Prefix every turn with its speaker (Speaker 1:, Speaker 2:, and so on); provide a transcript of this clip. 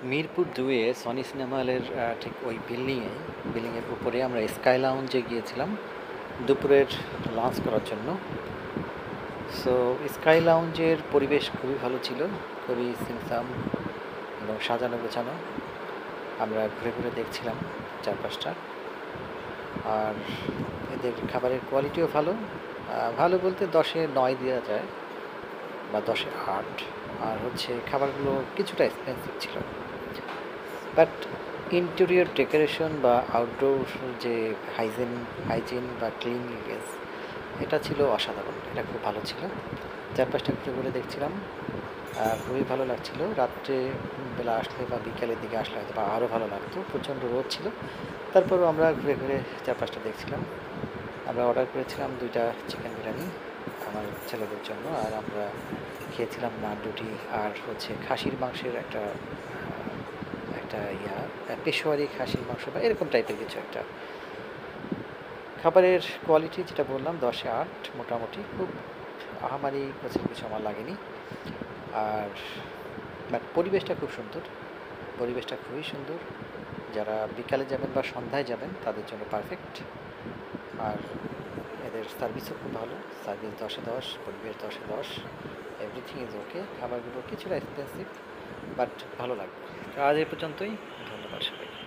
Speaker 1: মিরপুর ২ এ Sony cinema হলের ঠিক ওই বিল্ডিংয়ের উপরে আমরা স্কাই লাউঞ্জে গিয়েছিলাম দুপুরের লাঞ্চ করার জন্য। সো স্কাই লাউঞ্জের পরিবেশ খুবই ভালো ছিল, খুবই সিমসাম এবং সাজানো গোছানো। আমরা ঘুরে ঘুরে দেখছিলাম চারপাশটা। আর এদের খাবারের কোয়ালিটিও ভালো। ভালো বলতে 10-এ 9 দেওয়া যায় বা 10-এ 8। আর হচ্ছে খাবারগুলো কিছুটা এক্সপেন্সিভ ছিল, বাট ইন্টেরিয়র ডেকোরেশন বা আউটডোর যে হাইজিন বা ক্লিনলিনেস, এটা ছিল অসাধারণ। এটা খুব ভালো ছিল। চারপাশটা ঘুরে ঘুরে দেখছিলাম, খুবই ভালো লাগছিল। রাত্রে বেলা আসলে বা বিকেলের দিকে আসলে হয়তো বা আরও ভালো লাগতো। প্রচণ্ড রোদ ছিল, তারপরেও আমরা ঘুরে ঘুরে চারপাশটা দেখছিলাম। আমরা অর্ডার করেছিলাম 2টা চিকেন বিরিয়ানি আমার ছেলেদের জন্য, আর আমরা খেয়েছিলাম নান রুটি আর হচ্ছে খাসির মাংসের একটা একটা পেশোয়ারি খাসির মাংস বা এরকম টাইপের কিছু একটা। খাবারের কোয়ালিটি যেটা বললাম 10-এ 8, মোটামুটি। খুব আহামারি কিছু আমার লাগেনি। আর বাট পরিবেশটা খুব সুন্দর, পরিবেশটা খুবই সুন্দর। যারা বিকালে যাবেন বা সন্ধ্যায় যাবেন তাদের জন্য পারফেক্ট। আর এদের সার্ভিসও খুব ভালো। সার্ভিস 10-এ 10, পরিবেশ 10-এ 10, এভরিথিং ইজ ওকে। খাবারগুলো কিছুটা এক্সপেন্সিভ, বাট ভালো লাগবে। তো আজ এই পর্যন্তই। ধন্যবাদ সবাইকে।